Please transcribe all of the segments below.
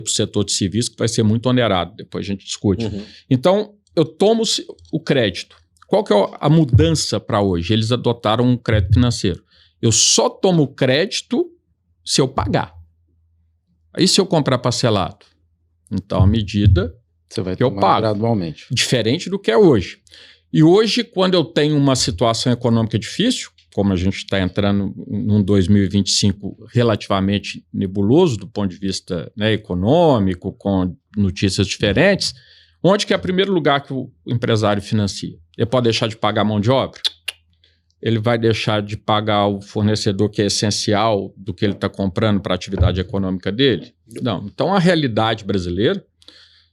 para o setor de serviço que vai ser muito onerado, depois a gente discute. Então, eu tomo o crédito. Qual que é a mudança para hoje? Eles adotaram um crédito financeiro. Eu só tomo crédito se eu pagar. Aí se eu comprar parcelado, então a medida você vai que eu pago gradualmente. Diferente do que é hoje. E hoje, quando eu tenho uma situação econômica difícil, como a gente está entrando num 2025 relativamente nebuloso do ponto de vista, né, econômico, com notícias diferentes, onde que é o primeiro lugar que o empresário financia? Ele pode deixar de pagar a mão de obra? Ele vai deixar de pagar o fornecedor que é essencial do que ele está comprando para a atividade econômica dele? Não. Então, a realidade brasileira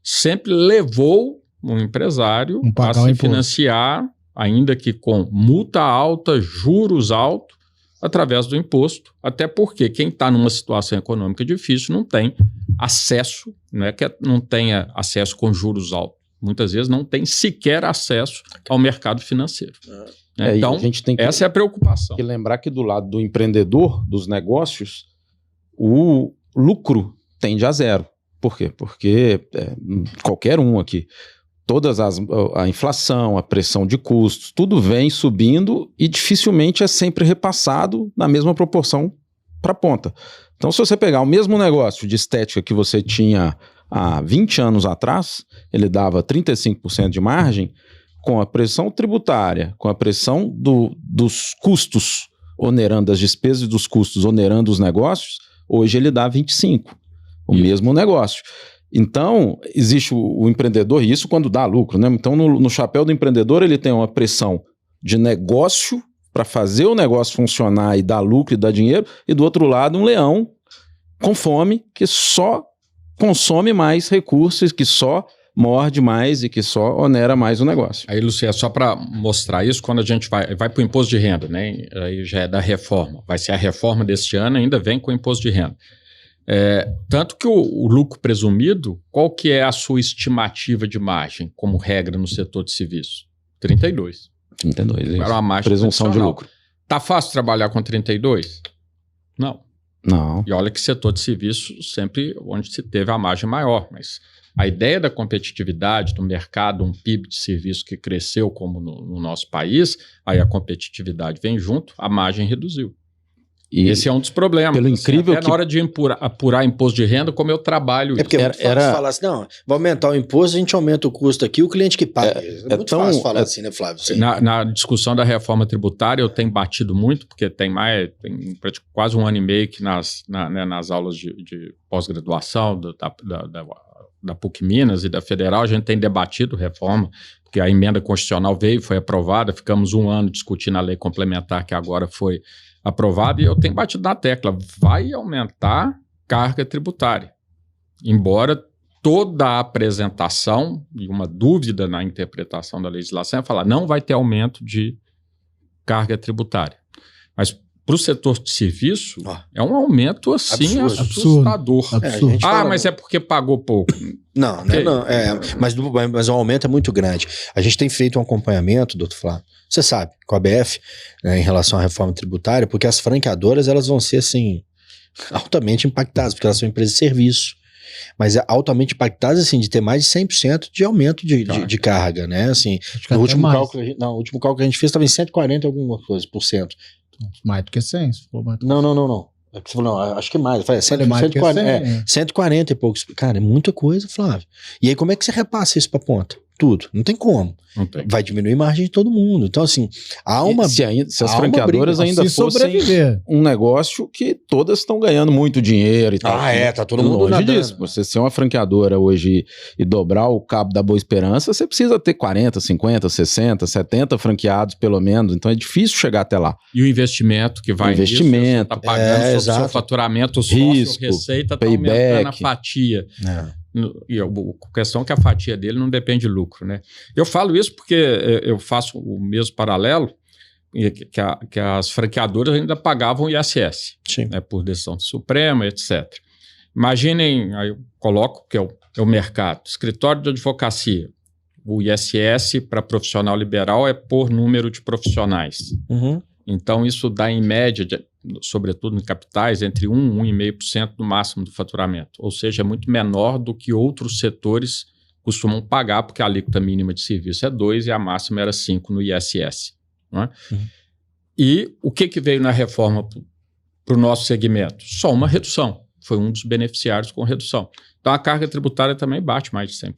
sempre levou um empresário a se financiar, ainda que com multa alta, juros altos, através do imposto. Até porque quem está numa situação econômica difícil não tem acesso, não é que não tenha acesso com juros altos. Muitas vezes não tem sequer acesso ao mercado financeiro. Então, a gente tem essa é a preocupação. Tem que lembrar que do lado do empreendedor, dos negócios, o lucro tende a zero. Por quê? Porque qualquer um aqui, a inflação, a pressão de custos, tudo vem subindo e dificilmente é sempre repassado na mesma proporção para a ponta. Então, se você pegar o mesmo negócio de estética que você tinha há 20 anos atrás, ele dava 35% de margem, com a pressão tributária, com a pressão dos custos onerando, das despesas e dos custos onerando os negócios, hoje ele dá 25%, o mesmo negócio. Então, existe o empreendedor, e isso quando dá lucro, né? Então, no chapéu do empreendedor, ele tem uma pressão de negócio para fazer o negócio funcionar e dar lucro e dar dinheiro, e do outro lado, um leão com fome que só consome mais recursos, que só morde mais e que só onera mais o negócio. Aí, Luciano, só para mostrar isso, quando a gente vai para o imposto de renda, né? Aí já é da reforma. Vai ser a reforma deste ano, ainda vem com o imposto de renda. Tanto que o lucro presumido, qual que é a sua estimativa de margem, como regra no setor de serviço? 32. 32, isso. Era uma margem presunção de lucro. Tá fácil trabalhar com 32? Não. E olha que setor de serviço sempre onde se teve a margem maior, mas a ideia da competitividade do mercado, um PIB de serviço que cresceu como no nosso país, aí a competitividade vem junto, a margem reduziu. E esse é um dos problemas. Pelo incrível até na hora de apurar imposto de renda, como eu trabalho isso. É porque é muito fácil falar assim, não, vai aumentar o imposto, a gente aumenta o custo aqui, o cliente que paga. É muito fácil falar assim, né, Flávio? Na discussão da reforma tributária, eu tenho batido muito, porque tem quase 1 ano e meio que nas aulas de pós-graduação da PUC Minas e da Federal, a gente tem debatido reforma, porque a emenda constitucional veio, foi aprovada, ficamos 1 ano discutindo a lei complementar que agora foi aprovada, e eu tenho batido na tecla, vai aumentar carga tributária. Embora toda a apresentação e uma dúvida na interpretação da legislação é falar, não vai ter aumento de carga tributária. Mas para o setor de serviço, é um aumento assim assustador. Absurdo. Mas é porque pagou pouco. Não. Mas o aumento é muito grande. A gente tem feito um acompanhamento, doutor Flávio, você sabe, com a ABF, né, em relação à reforma tributária, porque as franqueadoras elas vão ser assim, altamente impactadas, porque elas são empresas de serviço. Mas altamente impactadas assim, de ter mais de 100% de aumento de carga, né? Assim, no último cálculo que a gente fez estava em 140 alguma coisa por cento. Mais do que 100. Não. Você falou, não, acho que mais. Eu falei, 140 e poucos. Cara, é muita coisa, Flávio. E aí, como é que você repassa isso pra ponta? Tudo. Não tem como. Vai diminuir a margem de todo mundo. Então, assim, há uma. Se as franqueadoras ainda fossem um negócio que todas estão ganhando muito dinheiro e tal. Tá todo mundo longe disso. Você ser uma franqueadora hoje e dobrar o cabo da Boa Esperança, você precisa ter 40, 50, 60, 70 franqueados, pelo menos. Então é difícil chegar até lá. E o investimento que vai nisso, você tá pagando sobre o seu faturamento, risco, receita, tá aumentando a fatia. E a questão é que a fatia dele não depende de lucro, né? Eu falo isso porque eu faço o mesmo paralelo, que as franqueadoras ainda pagavam ISS, né, por decisão Suprema, etc. Imaginem, aí eu coloco que é o mercado, escritório de advocacia, o ISS para profissional liberal é por número de profissionais. Então, isso dá, em média, sobretudo em capitais, entre 1% e 1,5% no máximo do faturamento. Ou seja, é muito menor do que outros setores costumam pagar, porque a alíquota mínima de serviço é 2% e a máxima era 5% no ISS. Não é? E o que veio na reforma para o nosso segmento? Só uma redução. Foi um dos beneficiários com redução. Então, a carga tributária também bate mais de 100%.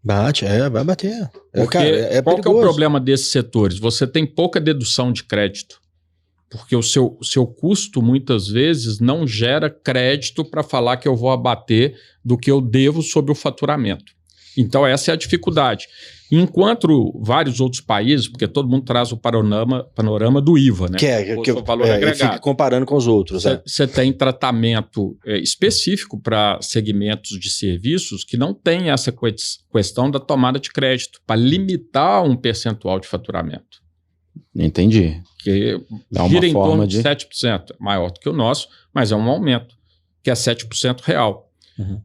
Bate, vai bater. Porque qual que é o problema desses setores? Você tem pouca dedução de crédito. Porque o seu custo, muitas vezes, não gera crédito para falar que eu vou abater do que eu devo sobre o faturamento. Então, essa é a dificuldade. Enquanto vários outros países, porque todo mundo traz o panorama do IVA, né? Que o valor agregado. Fica comparando com os outros. Você tem tratamento específico para segmentos de serviços que não tem essa questão da tomada de crédito, para limitar um percentual de faturamento. Entendi. Que gira em torno de 7%, maior do que o nosso, mas é um aumento, que é 7% real.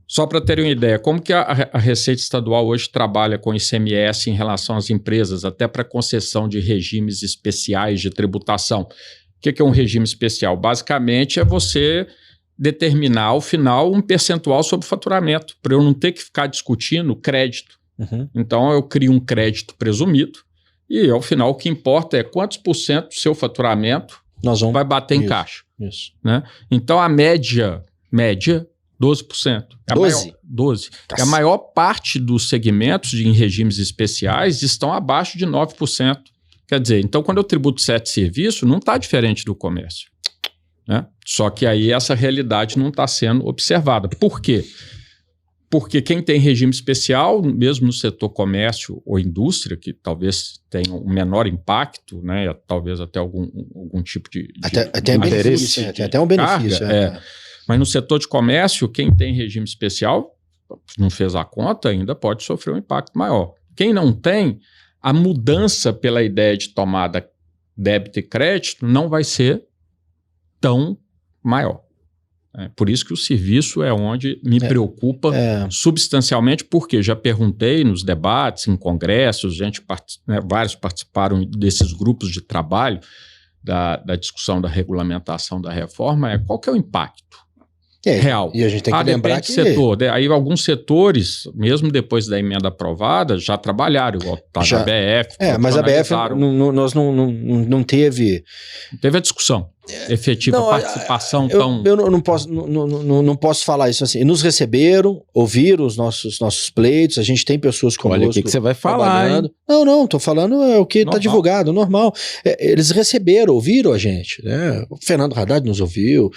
Só para terem uma ideia, como que a Receita Estadual hoje trabalha com ICMS em relação às empresas, até para concessão de regimes especiais de tributação? O que é um regime especial? Basicamente é você determinar ao final um percentual sobre o faturamento, para eu não ter que ficar discutindo crédito. Então eu crio um crédito presumido e ao final o que importa é quantos por cento do seu faturamento vai bater em caixa. Isso. Né? Então a média 12%. 12%. A maior parte dos segmentos em regimes especiais estão abaixo de 9%. Quer dizer, então quando eu tributo 7 serviços, não está diferente do comércio. Né? Só que aí essa realidade não está sendo observada. Por quê? Porque quem tem regime especial, mesmo no setor comércio ou indústria, que talvez tenha um menor impacto, né? Talvez até algum tipo de até benefício, tem até um benefício. Carga, Mas no setor de comércio, quem tem regime especial, não fez a conta, ainda pode sofrer um impacto maior. Quem não tem, a mudança pela ideia de tomada débito e crédito não vai ser tão maior. Por isso que o serviço é onde me preocupa substancialmente, porque já perguntei nos debates, em congressos, vários participaram desses grupos de trabalho da discussão da regulamentação da reforma, qual que é o impacto real? E a gente tem que lembrar que... setor. Aí alguns setores, mesmo depois da emenda aprovada, já trabalharam, igual a BF. Mas a BF nós não teve... Teve a discussão efetiva, participação tão... Eu não posso falar isso assim. Nos receberam, ouviram os nossos pleitos, a gente tem pessoas conosco. Olha o que você vai falar, hein? Não, tô falando o que está divulgado, normal. Eles receberam, ouviram a gente, né? O Fernando Haddad nos ouviu,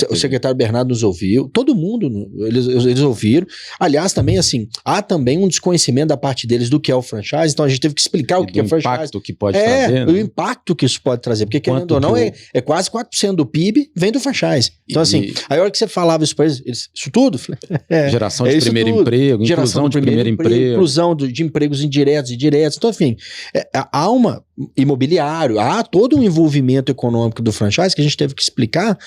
o secretário Bernardo nos ouviu, todo mundo, eles ouviram. Aliás, também assim, há também um desconhecimento da parte deles do que é o franchise, então a gente teve que explicar o que é franchise. O impacto que pode trazer, né? O impacto que isso pode trazer, porque querendo ou não, é quase 4% do PIB vem do franchise. Então assim, aí a hora que você falava isso para eles, isso tudo... Geração de primeiro emprego, inclusão de primeiro emprego. Inclusão de empregos indiretos e diretos. Então, enfim, há uma imobiliário, há todo um envolvimento econômico do franchise que a gente teve que explicar,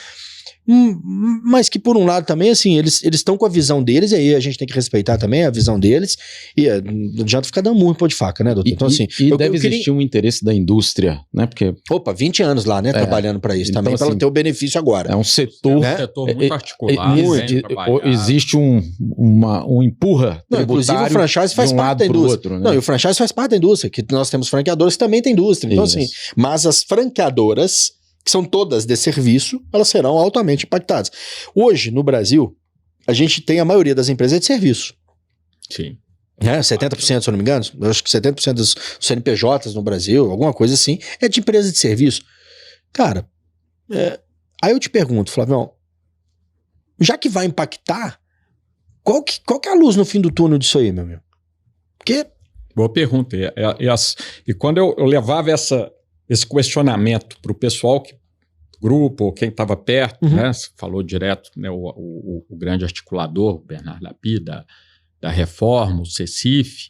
mas que por um lado também, assim, eles estão com a visão deles, e aí a gente tem que respeitar também a visão deles, e não adianta ficar dando murro em pó de faca, né, doutor? Então, assim... deve existir um interesse da indústria, né, porque... 20 anos lá, né, trabalhando para isso, então, também, para ela ter o benefício agora. É um setor... É um setor muito particular. Existe um empurra tributário. Inclusive o franchise faz parte da indústria. Outro, né? E o franchise faz parte da indústria, que nós temos franqueadoras que também tem indústria. Então, assim, mas as franqueadoras, que são todas de serviço, elas serão altamente impactadas. Hoje, no Brasil, a gente tem a maioria das empresas de serviço. Sim. 70%, se eu não me engano, eu acho que 70% dos CNPJs no Brasil, alguma coisa assim, é de empresa de serviço. Cara, aí eu te pergunto, Flavião, já que vai impactar, qual que é a luz no fim do túnel disso aí, meu amigo? Porque... Boa pergunta. E quando eu levava esse questionamento para o pessoal, grupo, ou quem estava perto, né? Você falou direto, né? O grande articulador, o Bernardo Lapi, da reforma, o CECIF,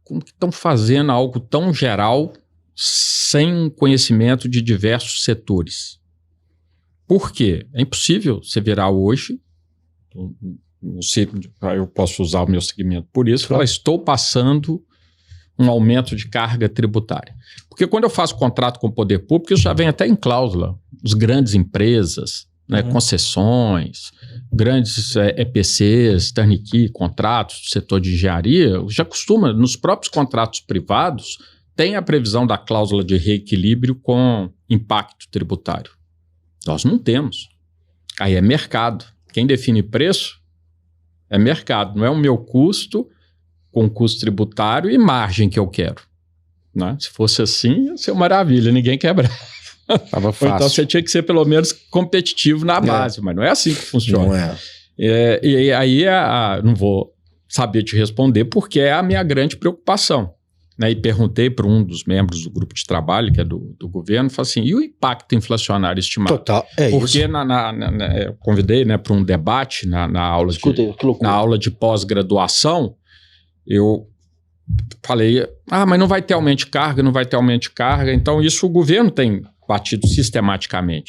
como que estão fazendo algo tão geral sem conhecimento de diversos setores? Por quê? É impossível você virar hoje, eu posso usar o meu segmento por isso, falar, estou passando um aumento de carga tributária. Porque quando eu faço contrato com o poder público, isso já vem até em cláusula. As grandes empresas, né, concessões, grandes EPCs, turnkey, contratos do setor de engenharia, já costuma, nos próprios contratos privados, tem a previsão da cláusula de reequilíbrio com impacto tributário. Nós não temos. Aí é mercado. Quem define preço é mercado, não é o meu custo com custo tributário e margem que eu quero. Né? Se fosse assim, ia ser uma maravilha, ninguém quebrava. Tava fácil. Então você tinha que ser pelo menos competitivo na base, mas não é assim que funciona. Não é. E aí não vou saber te responder porque é a minha grande preocupação. Né? E perguntei para um dos membros do grupo de trabalho, que é do governo, falei assim, e o impacto inflacionário estimado? Total, porque isso. Eu convidei, né, para um debate na aula de pós-graduação, eu falei, mas não vai ter aumento de carga, não vai ter aumento de carga. Então isso o governo tem batido sistematicamente.